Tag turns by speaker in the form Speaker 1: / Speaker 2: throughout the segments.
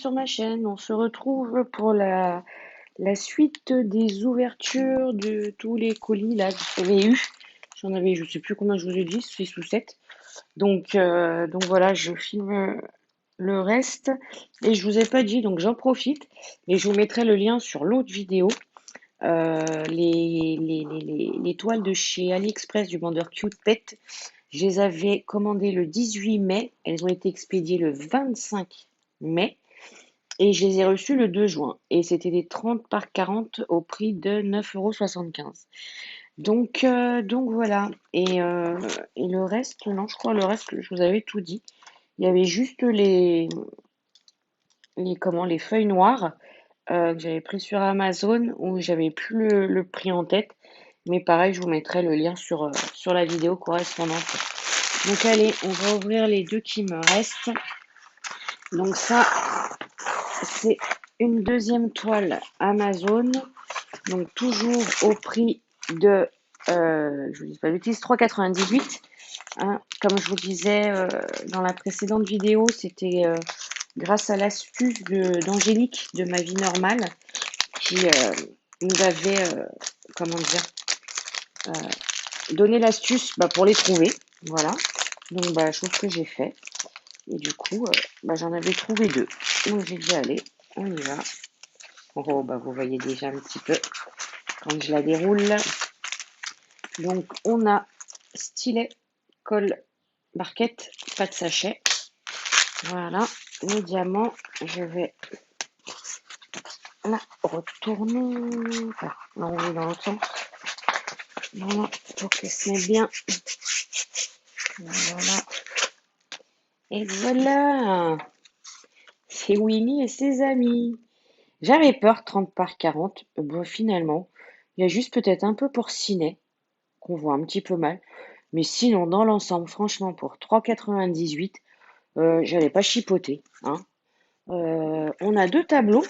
Speaker 1: sur ma chaîne. On se retrouve pour la suite des ouvertures de tous les colis là que j'avais eu. J'en avais, je sais plus combien je vous ai dit, 6 ou 7. Donc voilà, je filme le reste et je vous ai pas dit, donc j'en profite et je vous mettrai le lien sur l'autre vidéo. Les toiles de chez AliExpress du vendeur Cute Pet, je les avais commandées le 18 mai. Elles ont été expédiées le 25 mai et je les ai reçues le 2 juin. Et c'était des 30 par 40 au prix de 9,75 €. Donc voilà. Et le reste, non, je crois le reste, je vous avais tout dit. Il y avait juste les feuilles noires que j'avais pris sur Amazon où j'avais plus le prix en tête. Mais pareil, je vous mettrai le lien sur la vidéo correspondante. Donc allez, on va ouvrir les deux qui me restent. Donc ça, c'est une deuxième toile Amazon. Donc toujours au prix de, je vous dis pas de bêtises, 3,98 €. Hein. Comme je vous disais dans la précédente vidéo, c'était grâce à l'astuce d'Angélique de Ma Vie Normale qui nous avait, comment dire, donné l'astuce pour les trouver. Voilà. Donc chose que j'ai fait. Et du coup, j'en avais trouvé deux. Donc j'ai dit allez, on y va. Oh, vous voyez déjà un petit peu quand je la déroule. Donc on a stylet, colle, barquette, pas de sachet. Voilà, les diamants, je vais la retourner, enfin l'enlever dans l'autre sens. Voilà, pour qu'elle se mette bien. Voilà. Et voilà, c'est Winnie et ses amis. J'avais peur 30 par 40. Finalement, il y a juste peut-être un peu porcinet qu'on voit un petit peu mal. Mais sinon, dans l'ensemble, franchement, pour 3,98 €, j'allais pas chipoter. Hein. On a deux tableaux.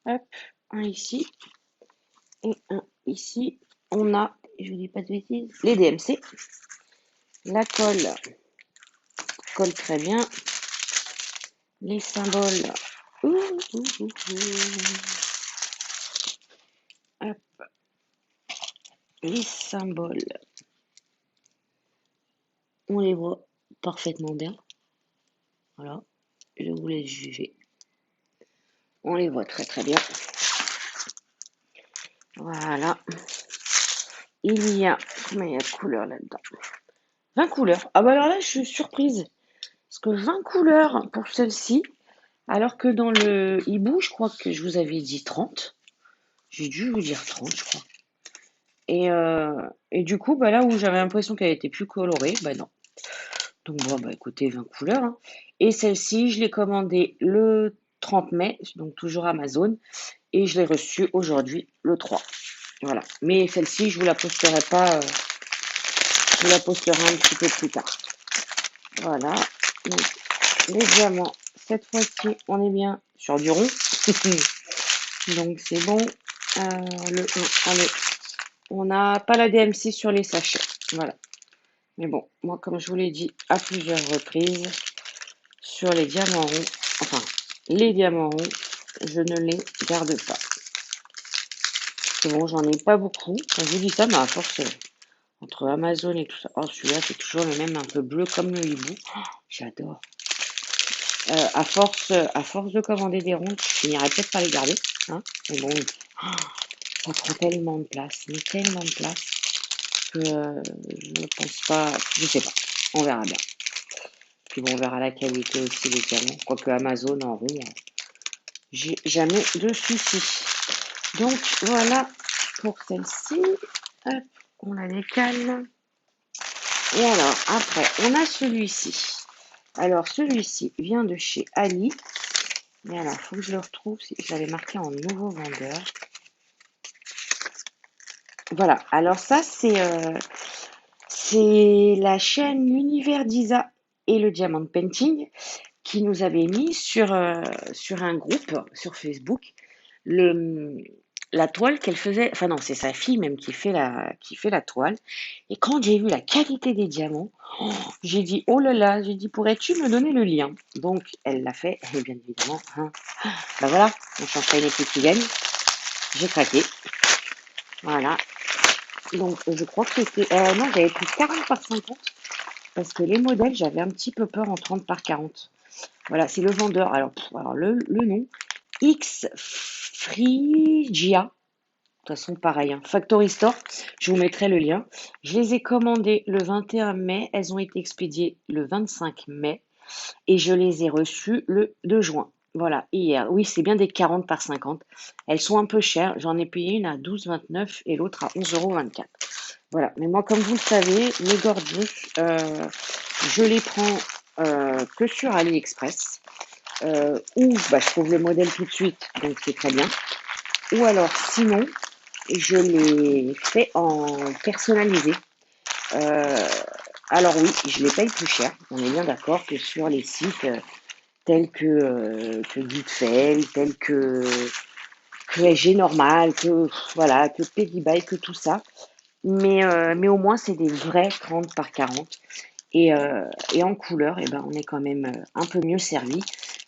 Speaker 1: Hop, un ici et un ici. On a, je vous dis pas de bêtises, les DMC. La colle très bien. Les symboles. Ouh, ouh, ouh, ouh. Hop, les symboles. On les voit parfaitement bien. Voilà, je vous laisse juger. On les voit très très bien. Voilà. Il y a, combien il y a de couleurs là-dedans? 20 couleurs. Ah alors là, je suis surprise. Parce que 20 couleurs pour celle-ci, alors que dans le hibou, je crois que je vous avais dit 30. J'ai dû vous dire 30, je crois. Et du coup, là où j'avais l'impression qu'elle était plus colorée, non. Donc écoutez, 20 couleurs. Hein. Et celle-ci, je l'ai commandée le 30 mai, donc toujours Amazon. Et je l'ai reçue aujourd'hui, le 3. Voilà. Mais celle-ci, je vous la posterai pas. Je vous la posterai un petit peu plus tard. Voilà. Donc, les diamants. Cette fois-ci, on est bien sur du rond. Donc, c'est bon. Allez. On n'a pas la DMC sur les sachets. Voilà. Mais bon, moi, comme je vous l'ai dit à plusieurs reprises, sur les diamants ronds, enfin, les diamants ronds, je ne les garde pas. C'est bon, j'en ai pas beaucoup. Quand je vous dis ça, mais à force, entre Amazon et tout ça. Oh, celui-là, c'est toujours le même, un peu bleu comme le hibou. Oh, j'adore. À force de commander des rondes, je finirais peut-être par les garder. Hein, mais bon, ça prend tellement de place, mais tellement de place que je ne pense pas, je sais pas. On verra bien. Puis bon, on verra la qualité aussi des diamants. Quoique Amazon en rond, j'ai jamais de soucis. Donc voilà pour celle-ci. Hop, on la décale. Et alors, après, on a celui-ci. Alors, celui-ci vient de chez Ali. Mais alors, il faut que je le retrouve. Je l'avais marqué en nouveau vendeur. Voilà. Alors ça, c'est la chaîne L'Univers d'Isa et le Diamond Painting qui nous avait mis sur un groupe sur Facebook la toile qu'elle faisait, enfin non, c'est sa fille même qui fait la toile. Et quand j'ai vu la qualité des diamants, j'ai dit, oh là là, j'ai dit, pourrais-tu me donner le lien? Donc, elle l'a fait, et bien évidemment, hein, bah voilà, on change pas une équipe qui gagne. J'ai craqué, voilà. Donc, je crois que c'était, non, j'avais pris 40 par 50, parce que les modèles, j'avais un petit peu peur en 30 par 40. Voilà, c'est le vendeur. Alors, alors le nom, X Phrygia. De toute façon, pareil, hein. Factory Store, je vous mettrai le lien. Je les ai commandées le 21 mai. Elles ont été expédiées le 25 mai. Et je les ai reçues le 2 juin. Voilà, hier. Oui, c'est bien des 40 par 50. Elles sont un peu chères. J'en ai payé une à 12,29 et l'autre à 11,24 €. Voilà, mais moi, comme vous le savez, mes gorgeous, je les prends que sur AliExpress. Où bah, je trouve le modèle tout de suite, donc c'est très bien. Ou alors, sinon, je les fais en personnalisé. Euh, alors oui, je les paye plus cher. On est bien d'accord que sur les sites tels que Goodfell, tels que SG Normal, que voilà, que Peggy Buy, que tout ça. Mais au moins c'est des vrais 30 par 40. Et en couleur, eh ben, on est quand même un peu mieux servi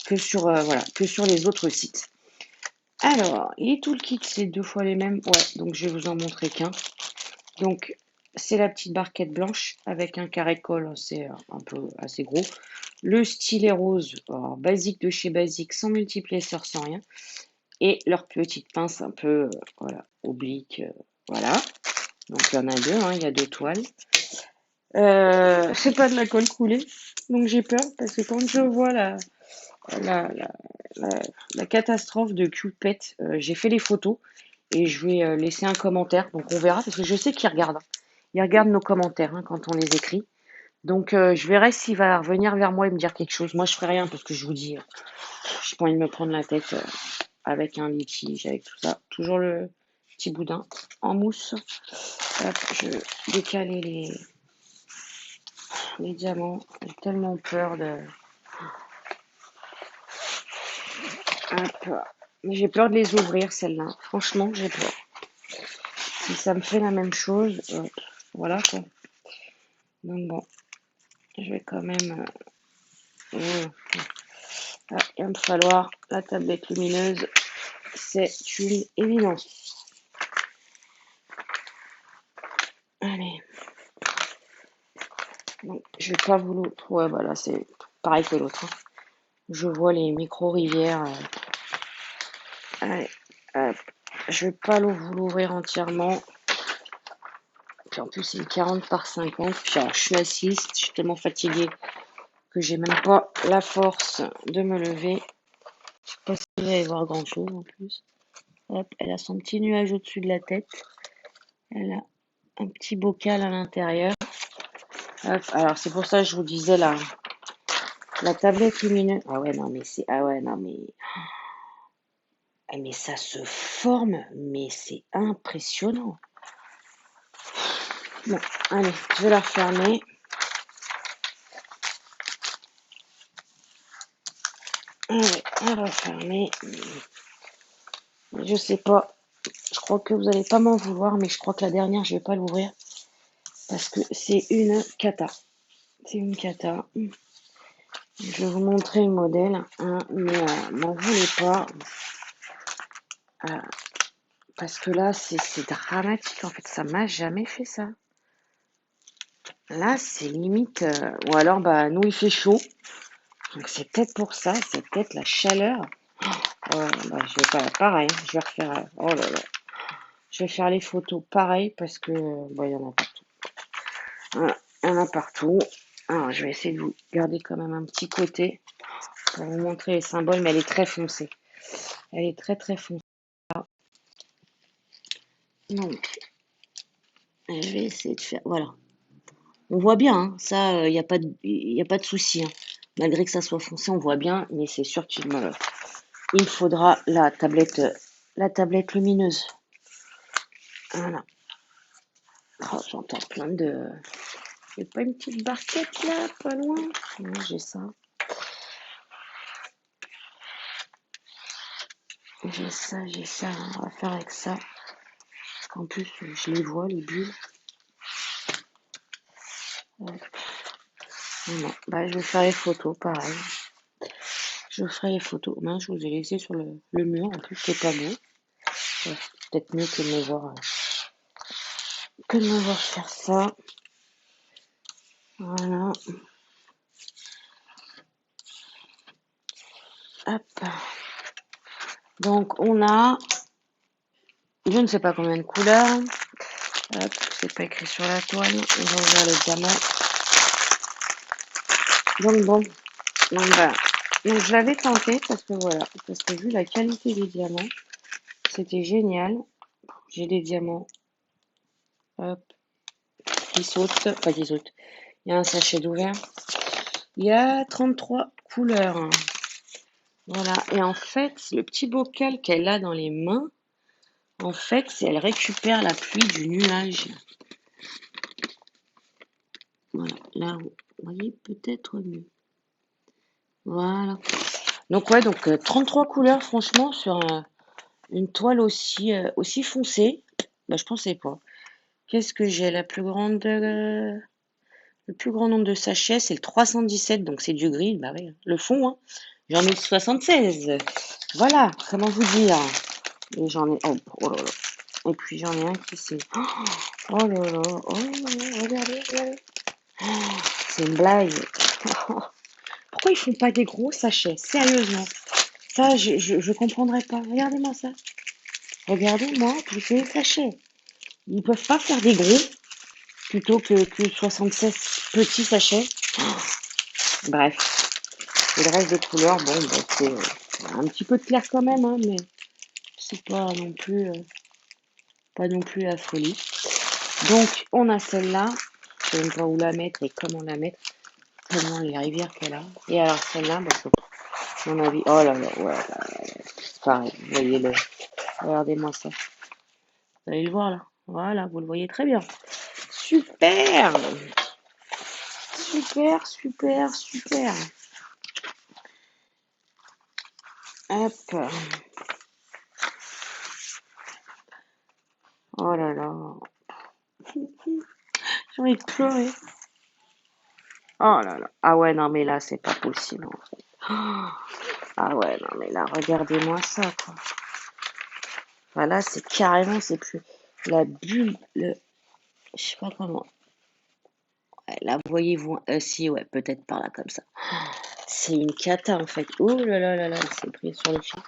Speaker 1: que sur, voilà, que sur les autres sites. Alors, les toolkits, c'est deux fois les mêmes. Ouais, donc je vais vous en montrer qu'un. Donc, c'est la petite barquette blanche avec un carré colle assez, un peu assez gros. Le stylet rose, alors, basique de chez Basique, sans multiplesseur, sans rien. Et leur petite pince un peu, voilà, oblique, voilà. Donc, il y en a deux, hein, il y a deux toiles. C'est pas de la colle coulée, donc j'ai peur parce que quand je vois la, la, la, la catastrophe de Cupet, j'ai fait les photos et je vais laisser un commentaire, donc on verra parce que je sais qu'ils regardent. Ils regardent nos commentaires hein, quand on les écrit. Donc je verrai s'il va revenir vers moi et me dire quelque chose. Moi je ferai rien parce que je vous dis, j'ai pas envie de me prendre la tête avec un litige, avec tout ça. Toujours le petit boudin en mousse. Hop, je vais décaler les diamants. J'ai tellement peur de. Hop. J'ai peur de les ouvrir, celles-là. Franchement, j'ai peur. Si ça me fait la même chose, voilà quoi. Donc bon, je vais quand même. Ah, il va me falloir la tablette lumineuse. C'est une évidence. Allez. Donc, je vais pas vous l'autre. Ouais, voilà, c'est pareil que l'autre. Hein. Je vois les micro-rivières. Allez, hop. Je vais pas vous l'ouvrir entièrement. Puis en plus, c'est une 40 par 50. Puis alors, je suis assise, je suis tellement fatiguée que j'ai même pas la force de me lever. Je sais pas si vous allez voir grand chose en plus. Hop, elle a son petit nuage au-dessus de la tête. Elle a un petit bocal à l'intérieur. Hop, alors c'est pour ça que je vous disais la tablette lumineuse. Ah ouais, non, mais c'est. Ah ouais, non, mais. Ah, mais ça se forme, mais c'est impressionnant. Bon, allez, je vais la refermer. Allez, elle va fermer. Je sais pas. Je crois que vous allez pas m'en vouloir, mais je crois que la dernière, je vais pas l'ouvrir. Parce que c'est une cata. C'est une cata. Je vais vous montrer le modèle, hein, mais m'en voulez pas. Euh, parce que là, c'est dramatique. En fait, ça m'a jamais fait ça. Là, c'est limite. Ou alors, bah, nous, il fait chaud. Donc, c'est peut-être pour ça. C'est peut-être la chaleur. Ouais, bah, je vais pas. Pareil. Je vais refaire. Oh là là. Je vais faire les photos pareil parce que. Bon, il y en a partout. Voilà, il y en a partout. Alors, je vais essayer de vous garder quand même un petit côté pour vous montrer les symboles, mais elle est très foncée. Elle est très très foncée. Donc, je vais essayer de faire. Voilà. On voit bien, hein, ça, il n'y a pas de souci. Hein. Malgré que ça soit foncé, on voit bien, mais c'est sûr il me faudra la tablette lumineuse. Voilà. Oh, j'entends plein de. Il n'y a pas une petite barquette là, pas loin? Non, j'ai ça. j'ai ça, hein, on va faire avec ça. Parce qu'en plus, je les vois, les bulles. Hop. Non, bah, je vais faire les photos, pareil. Je ferai les photos. Mince, je vous ai laissé sur le mur, en plus, c'est pas beau. Ouais, c'est peut-être mieux que de me voir faire ça. Voilà. Hop. Donc, on a, je ne sais pas combien de couleurs. Hop, c'est pas écrit sur la toile. On va ouvrir le diamant. Donc, bon. Donc, voilà. Donc, je l'avais tenté parce que voilà. Parce que vu la qualité des diamants, c'était génial. J'ai des diamants. Hop. Qui sautent. Pas qui sautent. Il y a un sachet d'ouvert. Il y a 33 couleurs, hein. Voilà. Et en fait, le petit bocal qu'elle a dans les mains, en fait, c'est elle récupère la pluie du nuage. Voilà. Là, vous voyez peut-être mieux. Voilà. Donc, ouais, donc 33 couleurs, franchement, sur une toile aussi foncée. Bah, je pensais pas. Qu'est-ce que j'ai? Le plus grand nombre de sachets, c'est le 317, donc c'est du gris. Bah oui, le fond, hein. J'en ai 76. Voilà, comment vous dire? Et j'en ai. Oh, oh là là. Et puis j'en ai un qui c'est. Oh là là. Oh là là. Regardez, regardez. Oh, c'est une blague. Pourquoi ils font pas des gros sachets? Sérieusement. Ça, je comprendrais pas. Regardez-moi ça. Regardez-moi tous ces sachets. Ils peuvent pas faire des gros plutôt que 76 petits sachets. Bref. Et le reste des couleurs, bon, bah, c'est un petit peu de clair quand même, hein, mais c'est pas non plus la folie. Donc, on a celle-là. Je sais même pas où la mettre et comment la mettre. Tellement les rivières qu'elle a. Et alors, celle-là, bah, mon avis. Oh là là, ouais, pareil. Vous voyez le. Regardez-moi ça. Vous allez le voir là. Voilà, vous le voyez très bien. Super! Super, super, super. Hop. Oh là là. J'ai envie de pleurer. Oh là là. Ah ouais, non, mais là, c'est pas possible, en fait. Ah ouais, non, mais là, regardez-moi ça, quoi. Enfin, là, c'est carrément, c'est plus la bulle, je sais pas comment. Ouais, là, voyez-vous, si, ouais, peut-être par là, comme ça. C'est une cata, en fait. Oh là là là là, c'est pris sur le fil.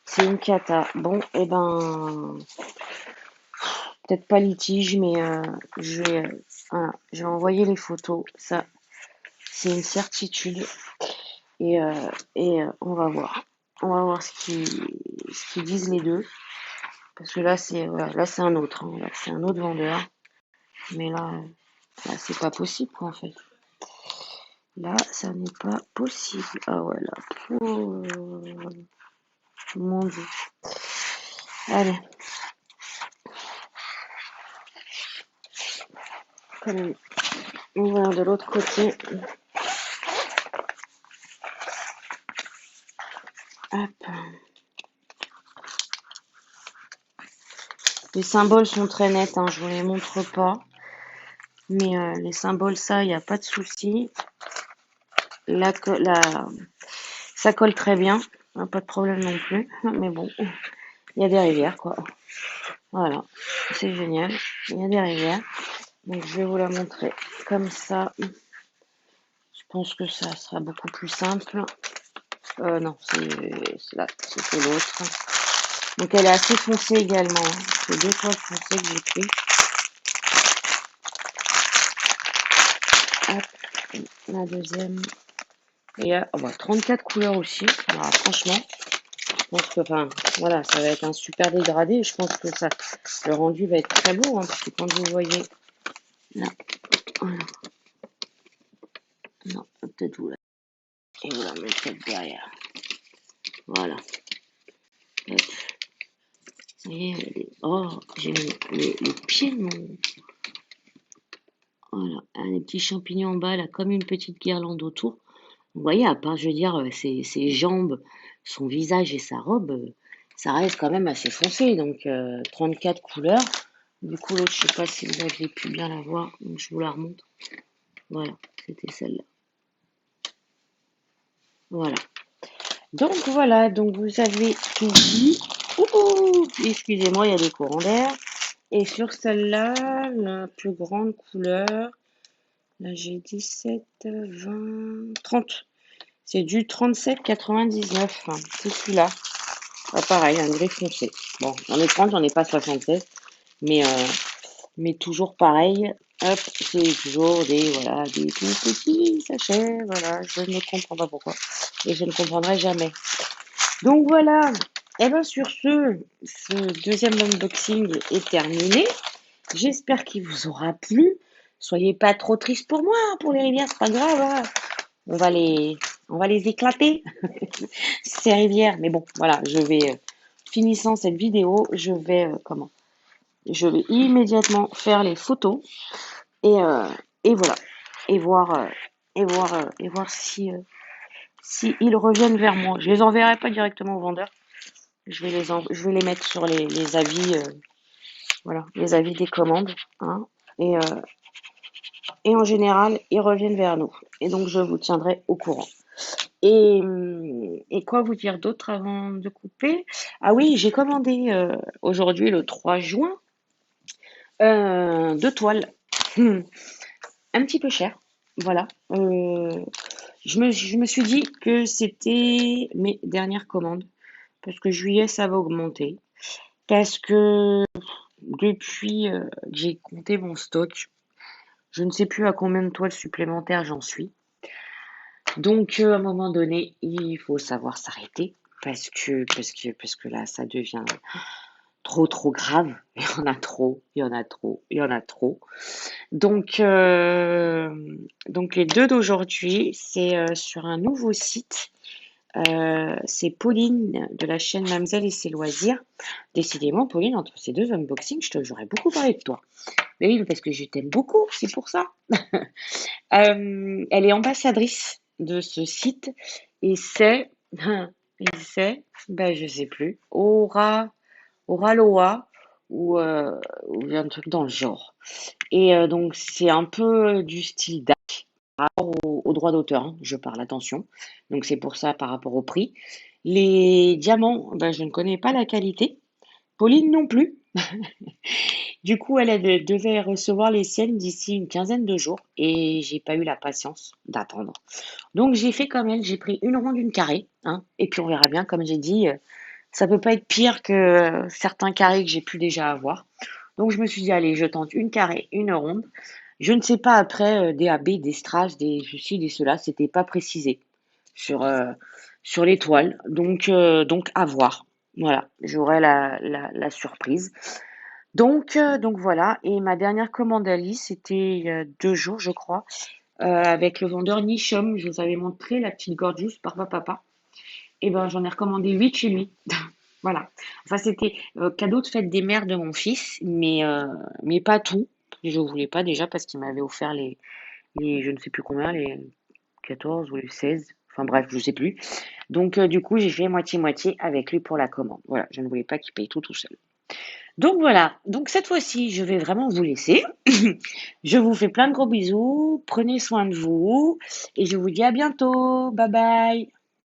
Speaker 1: C'est une cata. Bon, eh ben, peut-être pas litige, mais voilà, je vais envoyer les photos. Ça, c'est une certitude. Et on va voir. On va voir ce qu'ils disent les deux. Parce que là, voilà, là, c'est un autre, hein. Là, c'est un autre vendeur. Mais là, c'est pas possible, quoi, en fait. Là, ça n'est pas possible. Ah ouais, là. Oh, mon Dieu. Allez. Comme on va de l'autre côté. Hop. Les symboles sont très nets, hein, je vous les montre pas. Mais les symboles, ça, il n'y a pas de souci. Ça colle très bien. Pas de problème non plus. Mais bon, il y a des rivières, quoi. Voilà. C'est génial. Il y a des rivières. Donc, je vais vous la montrer comme ça. Je pense que ça sera beaucoup plus simple. Non, c'est là, c'était l'autre. Donc, elle est assez foncée également. C'est deux toiles foncées que j'ai pris. Hop, la deuxième. Et il y a 34 couleurs aussi. Alors, franchement, je pense que, enfin, voilà, ça va être un super dégradé. Je pense que le rendu va être très beau, hein, parce que quand vous voyez là, voilà. Non, peut-être vous la, et vous la mettez derrière. Voilà. Hop. Vous voyez, oh, j'ai mis les pieds de mon. Voilà, les petits champignons en bas, là, comme une petite guirlande autour. Vous voyez, à part, je veux dire, ses jambes, son visage et sa robe, ça reste quand même assez foncé. Donc 34 couleurs. Du coup, l'autre, je sais pas si vous aviez pu bien la voir. Donc, je vous la remonte. Voilà, c'était celle-là. Voilà. Donc voilà, donc vous avez tout vu. Ouh, excusez-moi, il y a des courants d'air. Et sur celle-là, la plus grande couleur, là j'ai 17, 20, 30. C'est du 37,99. C'est celui-là. Ah, pareil, un gris foncé. Bon, j'en ai 30, j'en ai pas 76. Mais, euh, mais toujours pareil. Hop, c'est toujours voilà, des tout petits sachets. Voilà, je ne comprends pas pourquoi. Et je ne comprendrai jamais. Donc voilà. Et bien sur ce deuxième unboxing est terminé. J'espère qu'il vous aura plu. Soyez pas trop tristes pour moi, pour les rivières, c'est pas grave, hein. On va les, on va les éclater, ces rivières. Mais bon, voilà, je vais, finissant cette vidéo, je vais immédiatement faire les photos et voilà, et voir, et voir si ils reviennent vers moi. Je les enverrai pas directement au vendeur. Je vais les mettre sur les avis, voilà, les avis des commandes, hein, et, euh, et en général, ils reviennent vers nous. Et donc, je vous tiendrai au courant. Et quoi vous dire d'autre avant de couper? Ah oui, j'ai commandé aujourd'hui, le 3 juin, deux toiles. Un petit peu cher. Voilà. Je me suis dit que c'était mes dernières commandes. Parce que juillet, ça va augmenter. Parce que depuis que j'ai compté mon stock, je ne sais plus à combien de toiles supplémentaires j'en suis. Donc, à un moment donné, il faut savoir s'arrêter parce que là, ça devient trop grave. Il y en a trop, il y en a trop, il y en a trop. Donc, les deux d'aujourd'hui, c'est sur un nouveau site. C'est Pauline de la chaîne Mamzelle et ses loisirs. Décidément, Pauline, entre ces deux unboxings, j'aurais beaucoup parlé de toi. Mais oui, parce que je t'aime beaucoup, c'est pour ça. Elle est ambassadrice de ce site et je sais plus, Oraloa ou un truc dans le genre. Et donc c'est un peu du style DAC par rapport au droit d'auteur, hein, je parle, attention. Donc c'est pour ça par rapport au prix. Les diamants, je ne connais pas la qualité. Pauline non plus. Du coup, devait recevoir les siennes d'ici une quinzaine de jours et j'ai pas eu la patience d'attendre. Donc j'ai fait comme elle, j'ai pris une ronde, une carrée, hein, et puis on verra bien, comme j'ai dit, ça peut pas être pire que certains carrés que j'ai pu déjà avoir. Donc je me suis dit, allez, je tente une carrée, une ronde. Je ne sais pas après des AB, des strass, des ceci, des cela, c'était pas précisé sur, sur l'étoile. Donc à voir. Voilà, j'aurai la surprise. Donc voilà. Et ma dernière commande Alice, c'était il y a 2 jours, je crois, avec le vendeur Nichom. Je vous avais montré la petite Gorgeous Barba Papa. Et ben, j'en ai recommandé 8 chez lui. Voilà. Enfin, c'était cadeau de fête des mères de mon fils, mais pas tout. Je voulais pas déjà parce qu'il m'avait offert je ne sais plus combien, les 14 ou les 16. Enfin bref, je sais plus. Donc du coup, j'ai fait moitié-moitié avec lui pour la commande. Voilà, je ne voulais pas qu'il paye tout seul. Donc voilà, donc cette fois-ci, je vais vraiment vous laisser. Je vous fais plein de gros bisous, prenez soin de vous et je vous dis à bientôt. Bye bye.